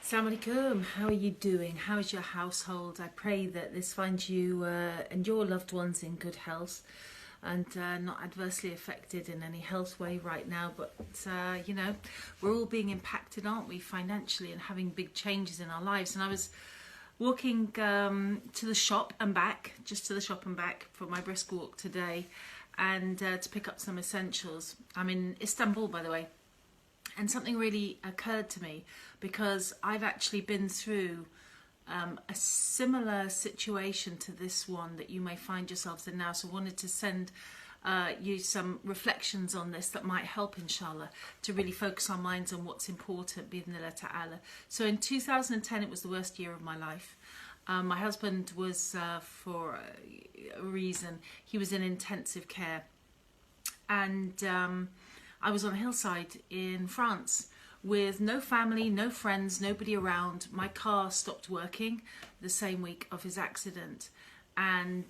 Assalamu alaikum. How are you doing? How is your household? I pray that this finds you and your loved ones in good health and not adversely affected in any health way right now. But, we're all being impacted, aren't we, financially, and having big changes in our lives. And I was walking to the shop and back, just to the shop and back for my brisk walk today, and to pick up some essentials. I'm in Istanbul, by the way. And something really occurred to me because I've actually been through a similar situation to this one that you may find yourselves in now. So I wanted to send you some reflections on this that might help, inshallah, to really focus our minds on what's important, bi'idhnillah ta'ala. So in 2010, it was the worst year of my life. My husband was, for a reason, he was in intensive care. And I was on a hillside in France with no family, no friends, nobody around. My car stopped working the same week of his accident. And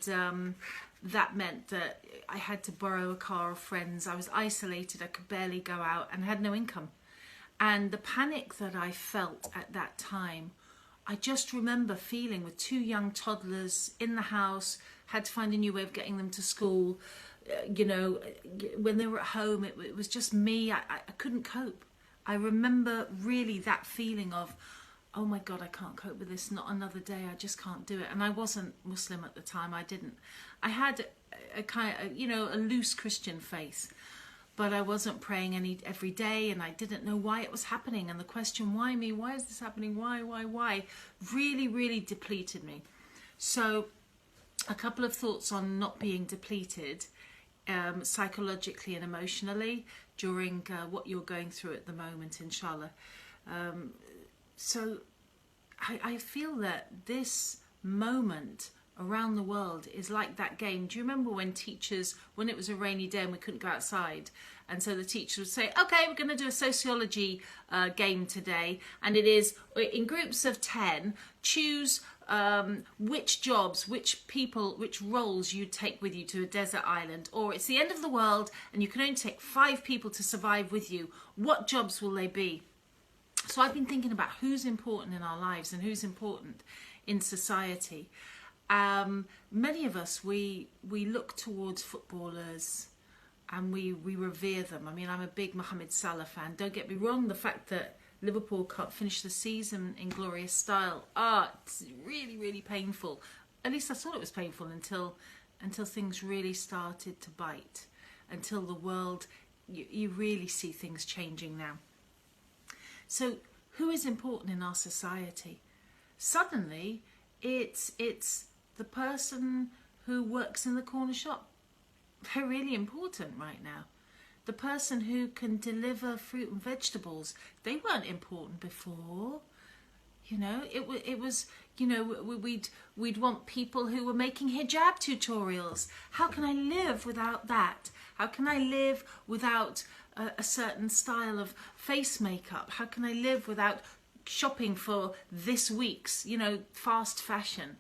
that meant that I had to borrow a car of friends. I was isolated. I could barely go out and had no income. And the panic that I felt at that time, I just remember feeling with two young toddlers in the house, had to find a new way of getting them to school. When they were at home, it was just me. I couldn't cope. I remember really that feeling of, oh my God, I can't cope with this. Not another day. I just can't do it. And I wasn't Muslim at the time. I had a kind of, a loose Christian faith, but I wasn't praying every day, and I didn't know why it was happening. And the question, why me? Why is this happening? Why? Really, really depleted me. So a couple of thoughts on not being depleted psychologically and emotionally during what you're going through at the moment, inshallah. So I feel that this moment around the world is like that game. Do you remember when teachers, when it was a rainy day and we couldn't go outside, and so the teacher would say, okay, we're going to do a sociology game today, and it is in groups of 10, choose which jobs, which people, which roles you take with you to a desert island, or it's the end of the world and you can only take 5 people to survive with you. What jobs will they be? So I've been thinking about who's important in our lives and who's important in society. Many of us, we look towards footballers and we revere them. I mean, I'm a big Mohamed Salah fan. Don't get me wrong, the fact that Liverpool can't finish the season in glorious style, it's really, really painful. At least I thought it was painful until things really started to bite, until the world, you really see things changing now. So who is important in our society? Suddenly, it's the person who works in the corner shop. They're really important right now. The person who can deliver fruit and vegetables, they weren't important before. It was, we'd want people who were making hijab tutorials. How can I live without that? How can I live without a certain style of face makeup? How can I live without shopping for this week's, fast fashion?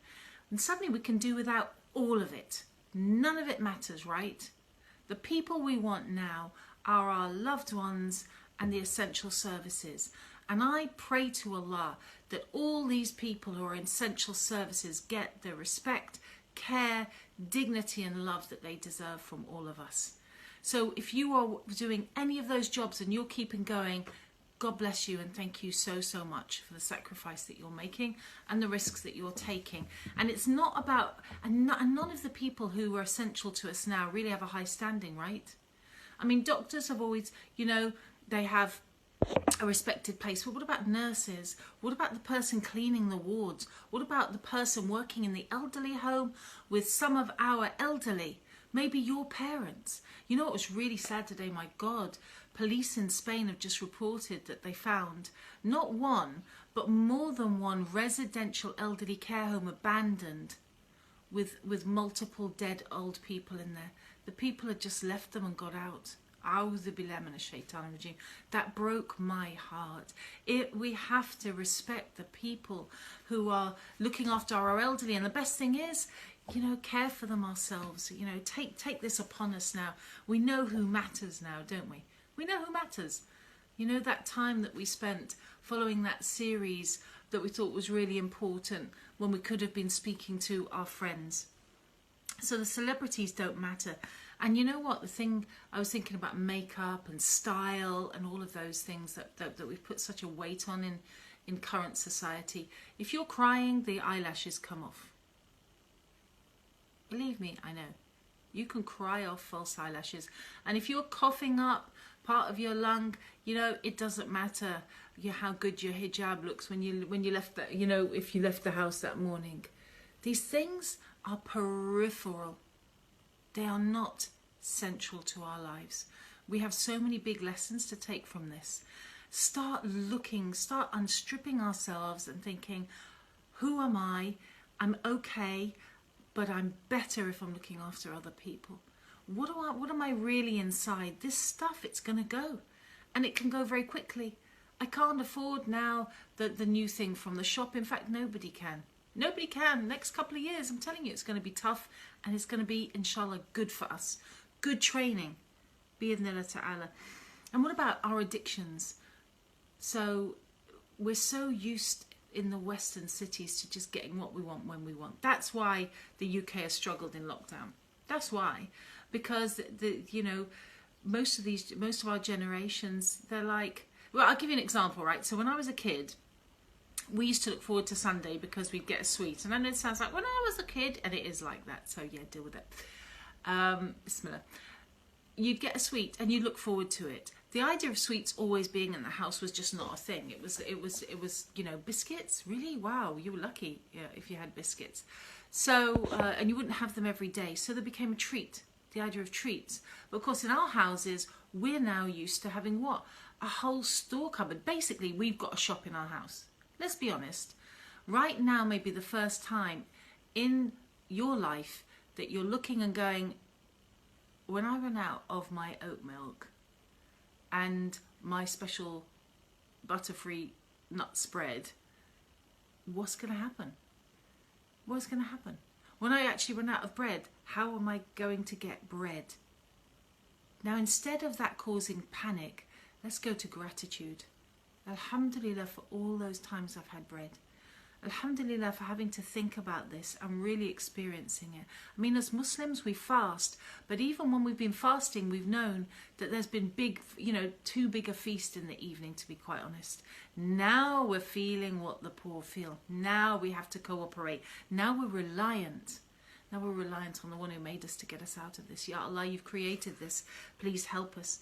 And suddenly we can do without all of it. None of it matters, right? The people we want now are our loved ones and the essential services. And I pray to Allah that all these people who are in essential services get the respect, care, dignity and love that they deserve from all of us. So if you are doing any of those jobs and you're keeping going, God bless you and thank you so, so much for the sacrifice that you're making and the risks that you're taking. And it's not about, and none of the people who are essential to us now really have a high standing, right? I mean, doctors have always, they have a respected place. But what about nurses? What about the person cleaning the wards? What about the person working in the elderly home with some of our elderly? Maybe your parents. You know what was really sad today? My God, police in Spain have just reported that they found not one, but more than one residential elderly care home abandoned with multiple dead old people in there. The people had just left them and got out. A'udhu billahi minash shaitanir rajeem. That broke my heart. We have to respect the people who are looking after our elderly, and the best thing is, care for them ourselves. Take this upon us now. We know who matters now, don't we? We know who matters. You know, that time that we spent following that series that we thought was really important when we could have been speaking to our friends. So the celebrities don't matter. And you know what? The thing I was thinking about, makeup and style and all of those things that we've put such a weight on in current society. If you're crying, the eyelashes come off. Believe me, I know. You can cry off false eyelashes. And if you're coughing up part of your lung, you know, it doesn't matter how good your hijab looks when you left the, you know, if you left the house that morning. These things are peripheral. They are not central to our lives. We have so many big lessons to take from this. Start looking, start unstripping ourselves and thinking, who am I? I'm okay, but I'm better if I'm looking after other people. What am I really inside? This stuff, it's going to go. And it can go very quickly. I can't afford now the new thing from the shop. In fact, nobody can. Nobody can. Next couple of years, I'm telling you, it's going to be tough. And it's going to be, inshallah, good for us. Good training. Bi'idhnillah ta'ala. And what about our addictions? So we're so used in the Western cities to just getting what we want when we want. That's why the UK has struggled in lockdown. That's why. Because, most of our generations, they're like... Well, I'll give you an example, right? So when I was a kid, we used to look forward to Sunday because we'd get a sweet. And I know it sounds like when I was a kid, and it is like that. So yeah, deal with it. Bismillah. You'd get a sweet and you look forward to it. The idea of sweets always being in the house was just not a thing. It was biscuits. Really? Wow, you were lucky if you had biscuits. So and you wouldn't have them every day. So they became a treat. The idea of treats. But of course, in our houses, we're now used to having what? A whole store cupboard. Basically, we've got a shop in our house. Let's be honest. Right now may be the first time in your life that you're looking and going, when I run out of my oat milk and my special butter-free nut spread, what's going to happen? What's going to happen? When I actually run out of bread, how am I going to get bread? Now, instead of that causing panic, let's go to gratitude. Alhamdulillah for all those times I've had bread. Alhamdulillah for having to think about this and really experiencing it. I mean, as Muslims, we fast, but even when we've been fasting, we've known that there's been too big a feast in the evening, to be quite honest. Now we're feeling what the poor feel. Now we have to cooperate. Now we're reliant. Now we're reliant on the one who made us to get us out of this. Ya Allah, you've created this. Please help us.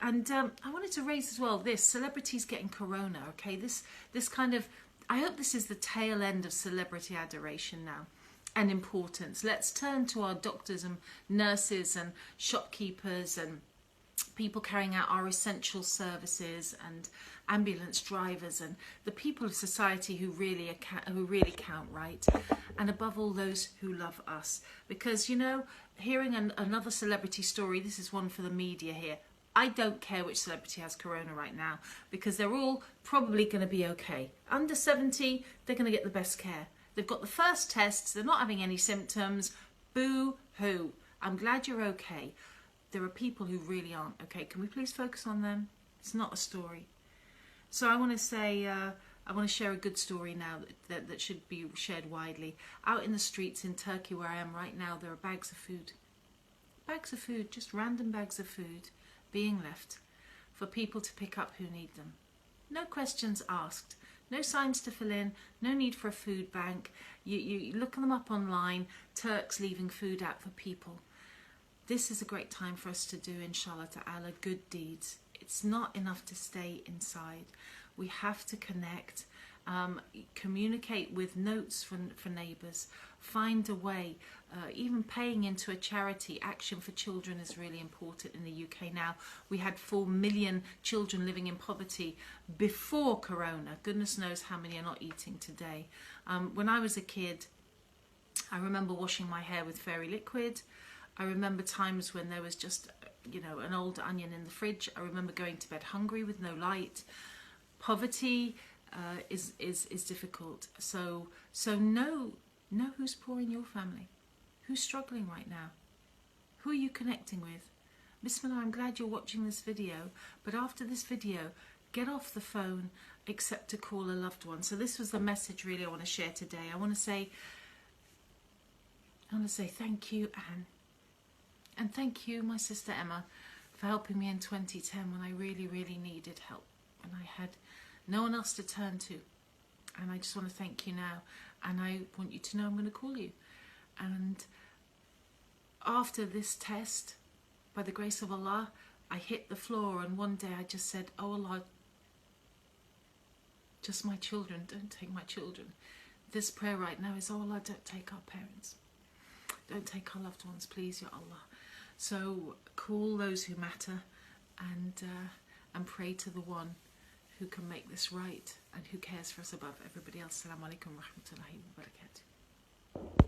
And I wanted to raise as well this, celebrities getting corona, okay? This kind of, I hope this is the tail end of celebrity adoration now and importance. Let's turn to our doctors and nurses and shopkeepers and people carrying out our essential services and ambulance drivers and the people of society who really count, right? And above all, those who love us. Because, hearing another celebrity story, this is one for the media here, I don't care which celebrity has corona right now because they're all probably going to be okay. Under 70, they're going to get the best care. They've got the first tests, they're not having any symptoms. Boo-hoo. I'm glad you're okay. There are people who really aren't okay. Can we please focus on them? It's not a story. So I want to say, I want to share a good story now that should be shared widely. Out in the streets in Turkey where I am right now, there are bags of food. Bags of food, just random bags of food being left for people to pick up who need them. No questions asked, no signs to fill in, no need for a food bank. You look them up online, Turks leaving food out for people. This is a great time for us to do, inshallah ta'ala, good deeds. It's not enough to stay inside. We have to connect, communicate with notes for neighbours, find a way. Even paying into a charity, Action for Children is really important in the UK now. We had 4 million children living in poverty before Corona. Goodness knows how many are not eating today. When I was a kid, I remember washing my hair with fairy liquid. I remember times when there was just, an old onion in the fridge. I remember going to bed hungry with no light. Poverty is difficult. So know who's poor in your family. Who's struggling right now? Who are you connecting with? Bismillah, I'm glad you're watching this video, but after this video, get off the phone except to call a loved one. So this was the message really I want to share today. I want to say thank you, Anne. And thank you, my sister Emma, for helping me in 2010 when I really, really needed help. And I had no one else to turn to. And I just want to thank you now. And I want you to know I'm going to call you. And after this test, by the grace of Allah, I hit the floor, and one day I just said, oh Allah, just my children, don't take my children. This prayer right now is, oh Allah, don't take our parents. Don't take our loved ones, please, Ya Allah. So call those who matter and pray to the one who can make this right and who cares for us above everybody else. Assalamu alaikum wa rahmatullahi wa barakatuh.